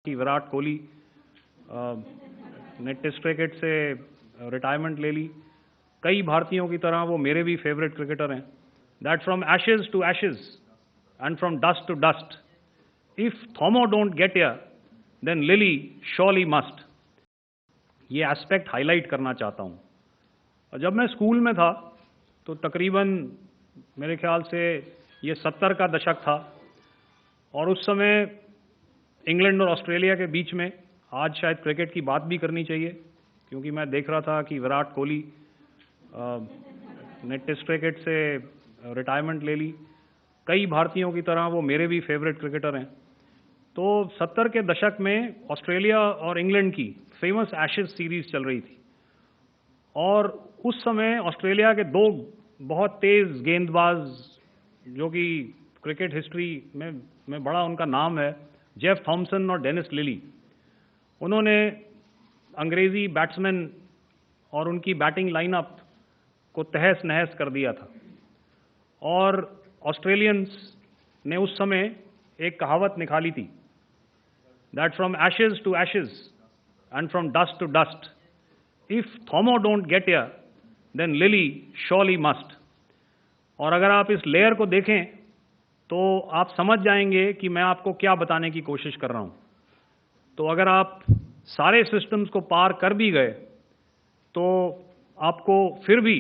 कि विराट कोहली ने test cricket से रिटायरमेंट ले ली। कई भारतीयों की तरह वो मेरे भी फेवरेट क्रिकेटर हैं। That from ashes to ashes and from dust to dust, if Thommo don't get here then Lillee surely must. ये एस्पेक्ट हाईलाइट करना चाहता हूँ। जब मैं स्कूल में था तो तकरीबन मेरे ख्याल से ये 70 का दशक था और उस समय इंग्लैंड और ऑस्ट्रेलिया के बीच में आज शायद क्रिकेट की बात भी करनी चाहिए, क्योंकि मैं देख रहा था कि विराट कोहली ने टेस्ट क्रिकेट से रिटायरमेंट ले ली। कई भारतीयों की तरह वो मेरे भी फेवरेट क्रिकेटर हैं। तो 70 के दशक में ऑस्ट्रेलिया और इंग्लैंड की फेमस एशेज सीरीज चल रही थी और उस समय ऑस्ट्रेलिया के दो बहुत तेज गेंदबाज, जो कि क्रिकेट हिस्ट्री में बड़ा उनका नाम है, जेफ थॉमसन और डेनिस लिली, उन्होंने अंग्रेजी बैट्समैन और उनकी बैटिंग लाइनअप को तहस नहस कर दिया था। और ऑस्ट्रेलियंस ने उस समय एक कहावत निकाली थी, that from ashes to ashes and from dust to dust, if Thommo don't get here then Lillee surely must. और अगर आप इस लेयर को देखें तो आप समझ जाएंगे कि मैं आपको क्या बताने की कोशिश कर रहा हूं। तो अगर आप सारे सिस्टम्स को पार कर भी गए तो आपको फिर भी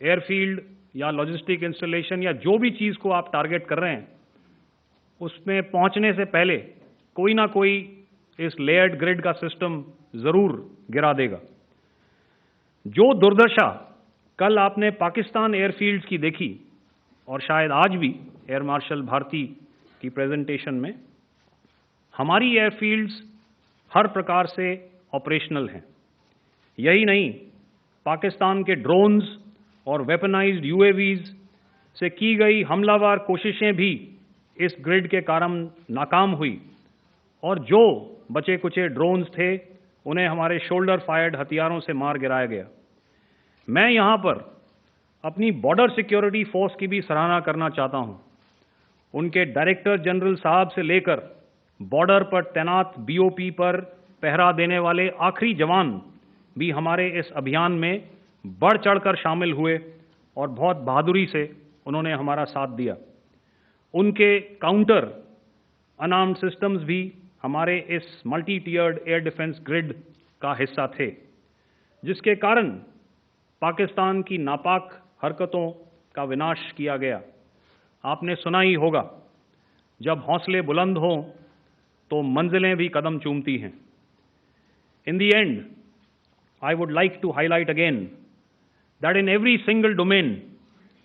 एयरफील्ड या लॉजिस्टिक इंस्टॉलेशन या जो भी चीज़ को आप टारगेट कर रहे हैं उसमें पहुंचने से पहले कोई ना कोई इस लेयर्ड ग्रिड का सिस्टम ज़रूर गिरा देगा। जो दुर्दशा कल आपने पाकिस्तान एयरफील्ड्स की देखी और शायद आज भी एयर मार्शल भारती की प्रेजेंटेशन में, हमारी एयरफील्ड्स हर प्रकार से ऑपरेशनल हैं। यही नहीं, पाकिस्तान के ड्रोन्स और वेपनाइज्ड यूएवीज से की गई हमलावर कोशिशें भी इस ग्रिड के कारण नाकाम हुई और जो बचे कुचे ड्रोन्स थे उन्हें हमारे शोल्डर फायर्ड हथियारों से मार गिराया गया। मैं यहाँ पर अपनी बॉर्डर सिक्योरिटी फोर्स की भी सराहना करना चाहता हूँ। उनके डायरेक्टर जनरल साहब से लेकर बॉर्डर पर तैनात बीओपी पर पहरा देने वाले आखिरी जवान भी हमारे इस अभियान में बढ़ चढ़कर शामिल हुए और बहुत बहादुरी से उन्होंने हमारा साथ दिया। उनके काउंटर अनआर्म्ड सिस्टम्स भी हमारे इस मल्टी टियर्ड एयर डिफेंस ग्रिड का हिस्सा थे, जिसके कारण पाकिस्तान की नापाक हरकतों का विनाश किया गया। आपने सुना ही होगा, जब हौसले बुलंद हों तो मंजिलें भी कदम चूमती हैं। In the end, I would like to highlight again that in every single domain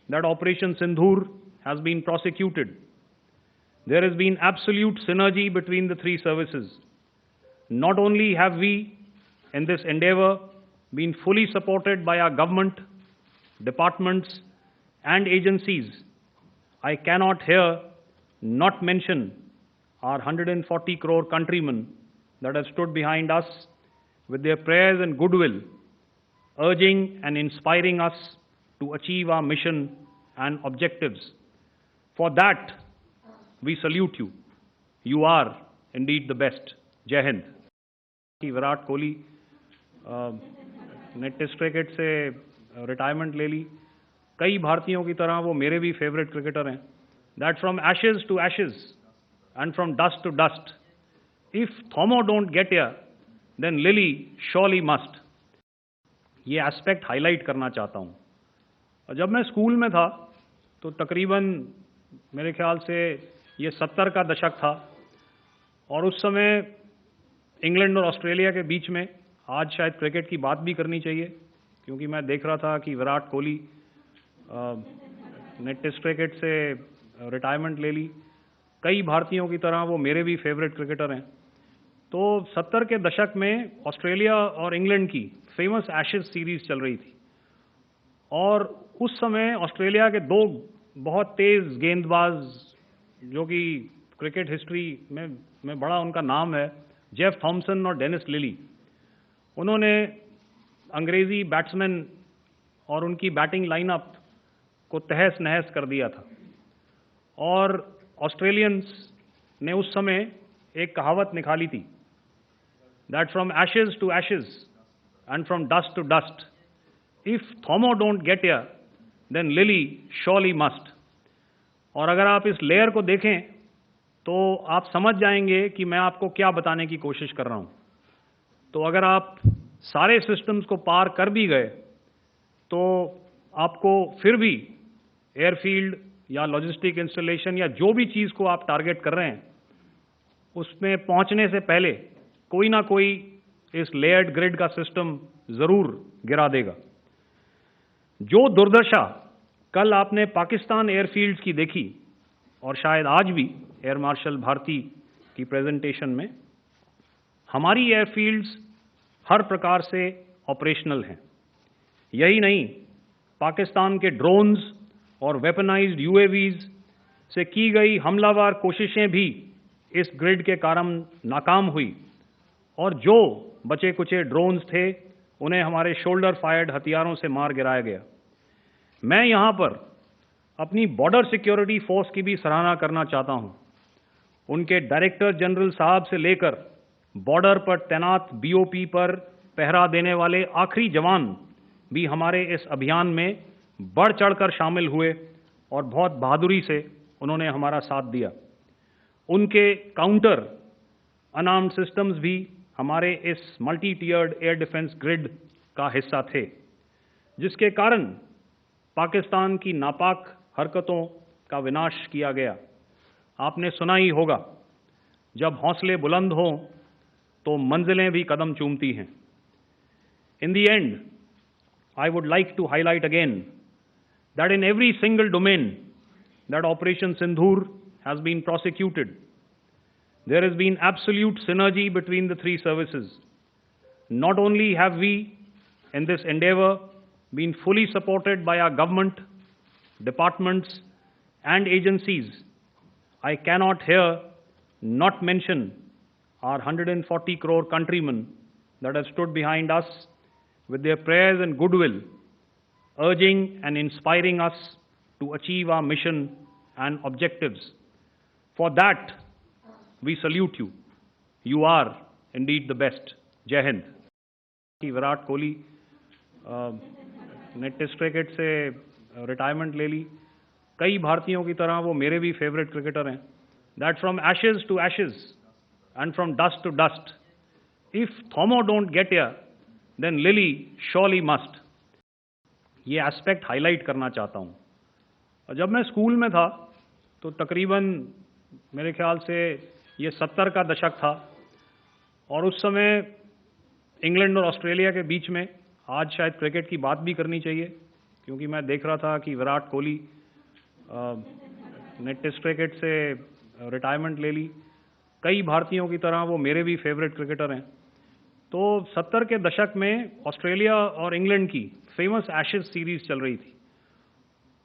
that Operation Sindhur has been prosecuted, there has been absolute synergy between the three services. Not only have we, in this endeavor, been fully supported by our government, departments, and agencies, I cannot here not mention our 140 crore countrymen that have stood behind us with their prayers and goodwill, urging and inspiring us to achieve our mission and objectives. For that, we salute you. You are indeed the best. Jai Hind. कि विराट कोहली ने test cricket से retirement ले ली। कई भारतीयों की तरह वो मेरे भी फेवरेट क्रिकेटर हैं। That from ashes to ashes and from dust to dust, if Thommo don't get here then Lillee surely must. ये एस्पेक्ट हाईलाइट करना चाहता हूँ। जब मैं स्कूल में था तो तकरीबन मेरे ख्याल से ये 70 का दशक था और उस समय इंग्लैंड और ऑस्ट्रेलिया के बीच में आज शायद क्रिकेट की बात भी करनी चाहिए, क्योंकि मैं देख रहा था कि विराट कोहली ने टेस्ट क्रिकेट से रिटायरमेंट ले ली। कई भारतीयों की तरह वो मेरे भी फेवरेट क्रिकेटर हैं। तो 70 के दशक में ऑस्ट्रेलिया और इंग्लैंड की फेमस एशेज सीरीज चल रही थी और उस समय ऑस्ट्रेलिया के दो बहुत तेज गेंदबाज, जो कि क्रिकेट हिस्ट्री में बड़ा उनका नाम है, जेफ थॉमसन और डेनिस लिली, उन्होंने अंग्रेजी बैट्समैन और उनकी बैटिंग लाइनअप को तहस नहस कर दिया था। और ऑस्ट्रेलियंस ने उस समय एक कहावत निकाली थी, that from ashes to ashes and from dust to dust, if Thommo don't get here then Lillee surely must. और अगर आप इस लेयर को देखें तो आप समझ जाएंगे कि मैं आपको क्या बताने की कोशिश कर रहा हूं। तो अगर आप सारे सिस्टम्स को पार कर भी गए तो आपको फिर भी एयरफील्ड या लॉजिस्टिक इंस्टॉलेशन या जो भी चीज़ को आप टारगेट कर रहे हैं उसमें पहुंचने से पहले कोई ना कोई इस लेयर्ड ग्रिड का सिस्टम ज़रूर गिरा देगा। जो दुर्दशा कल आपने पाकिस्तान एयरफील्ड्स की देखी और शायद आज भी एयर मार्शल भारती की प्रेजेंटेशन में, हमारी एयरफील्ड्स हर प्रकार से ऑपरेशनल हैं। यही नहीं, पाकिस्तान के ड्रोन्स और वेपनाइज्ड यूएवीज से की गई हमलावर कोशिशें भी इस ग्रिड के कारण नाकाम हुई और जो बचे कुचे ड्रोन्स थे उन्हें हमारे शोल्डर फायर्ड हथियारों से मार गिराया गया। मैं यहाँ पर अपनी बॉर्डर सिक्योरिटी फोर्स की भी सराहना करना चाहता हूँ। उनके डायरेक्टर जनरल साहब से लेकर बॉर्डर पर तैनात बीओपी पर पहरा देने वाले आखिरी जवान भी हमारे इस अभियान में बढ़ चढ़कर शामिल हुए और बहुत बहादुरी से उन्होंने हमारा साथ दिया। उनके काउंटर अनआर्म्ड सिस्टम्स भी हमारे इस मल्टी टियर्ड एयर डिफेंस ग्रिड का हिस्सा थे, जिसके कारण पाकिस्तान की नापाक हरकतों का विनाश किया गया। आपने सुना ही होगा, जब हौसले बुलंद हों तो मंजिलें भी कदम चूमती हैं। In the end, I would like to highlight again that in every single domain that Operation Sindhur has been prosecuted, there has been absolute synergy between the three services. Not only have we, in this endeavor, been fully supported by our government, departments, and agencies, I cannot here not mention our 140 crore countrymen that have stood behind us with their prayers and goodwill, urging and inspiring us to achieve our mission and objectives. For that, we salute you. You are indeed the best. Jai Hind. Virat Kohli ने test cricket से retirement ले ली। कई भारतीयों की तरह वो मेरे भी फेवरेट क्रिकेटर हैं। That from ashes to ashes and from dust to dust, if Thommo don't get here then Lillee surely must. ये एस्पेक्ट हाईलाइट करना चाहता हूँ। जब मैं स्कूल में था तो तकरीबन मेरे ख्याल से ये 70 का दशक था और उस समय इंग्लैंड और ऑस्ट्रेलिया के बीच में आज शायद क्रिकेट की बात भी करनी चाहिए, क्योंकि मैं देख रहा था कि विराट कोहली ने टेस्ट क्रिकेट से रिटायरमेंट ले ली। कई भारतीयों की तरह वो मेरे भी फेवरेट क्रिकेटर हैं। तो 70 के दशक में ऑस्ट्रेलिया और इंग्लैंड की फेमस एशेज सीरीज चल रही थी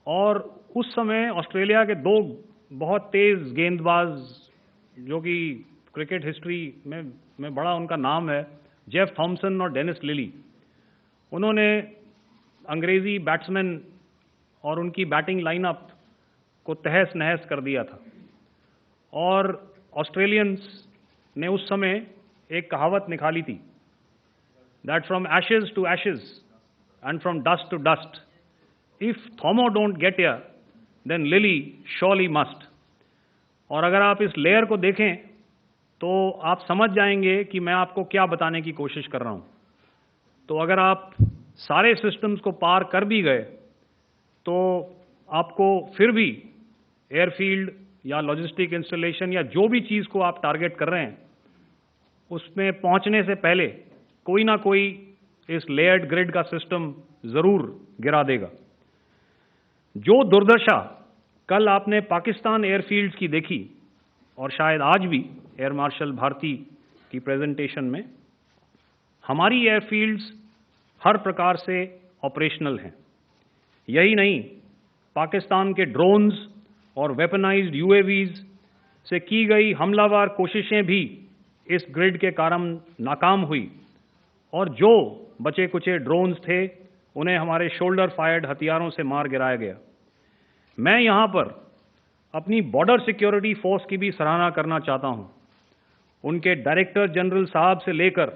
और उस समय ऑस्ट्रेलिया के दो बहुत तेज़ गेंदबाज जो कि क्रिकेट हिस्ट्री में बड़ा उनका नाम है, जेफ थॉमसन और डेनिस लिली, उन्होंने अंग्रेज़ी बैट्समैन और उनकी बैटिंग लाइनअप को तहस नहस कर दिया था। और ऑस्ट्रेलियंस ने उस समय एक कहावत निकाली थी, that from ashes to ashes and from dust to dust, if Thommo don't get here then Lillee surely must. और अगर आप इस लेयर को देखें तो आप समझ जाएंगे कि मैं आपको क्या बताने की कोशिश कर रहा हूं। तो अगर आप सारे सिस्टम्स को पार कर भी गए तो आपको फिर भी एयरफील्ड या लॉजिस्टिक इंस्टॉलेशन या जो भी चीज़ को आप टारगेट कर रहे हैं उसमें पहुंचने से पहले कोई ना कोई इस लेयर्ड ग्रिड का सिस्टम ज़रूर गिरा देगा। जो दुर्दशा कल आपने पाकिस्तान एयरफील्ड्स की देखी और शायद आज भी एयर मार्शल भारती की प्रेजेंटेशन में, हमारी एयरफील्ड्स हर प्रकार से ऑपरेशनल हैं। यही नहीं, पाकिस्तान के ड्रोन्स और वेपनाइज्ड यूएवीज से की गई हमलावर कोशिशें भी इस ग्रिड के कारण नाकाम हुई और जो बचे कुचे ड्रोन्स थे उन्हें हमारे शोल्डर फायर्ड हथियारों से मार गिराया गया। मैं यहाँ पर अपनी बॉर्डर सिक्योरिटी फोर्स की भी सराहना करना चाहता हूँ। उनके डायरेक्टर जनरल साहब से लेकर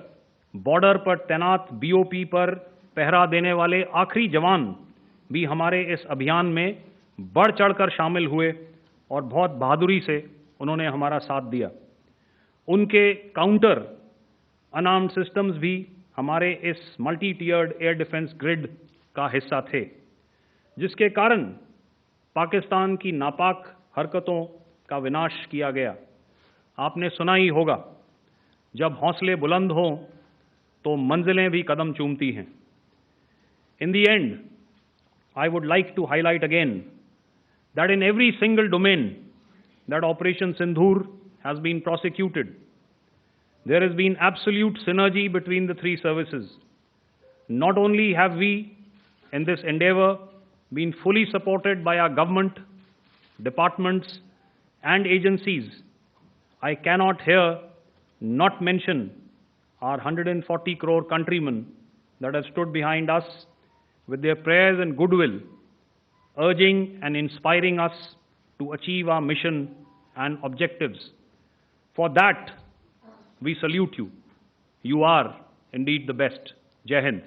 बॉर्डर पर तैनात बीओपी पर पहरा देने वाले आखिरी जवान भी हमारे इस अभियान में बढ़ चढ़कर शामिल हुए और बहुत बहादुरी से उन्होंने हमारा साथ दिया। उनके काउंटर अनआर्म्ड सिस्टम्स भी हमारे इस मल्टी टियर्ड एयर डिफेंस ग्रिड का हिस्सा थे, जिसके कारण पाकिस्तान की नापाक हरकतों का विनाश किया गया। आपने सुना ही होगा, जब हौसले बुलंद हों तो मंजिलें भी कदम चूमती हैं। In the end, I would like to highlight again that in every single domain that Operation Sindhur has been prosecuted, there has been absolute synergy between the three services. Not only have we, in this endeavor, been fully supported by our government, departments, and agencies, I cannot here not mention our 140 crore countrymen that have stood behind us with their prayers and goodwill, urging and inspiring us to achieve our mission and objectives. For that, we salute you. You are indeed the best. Jai Hind.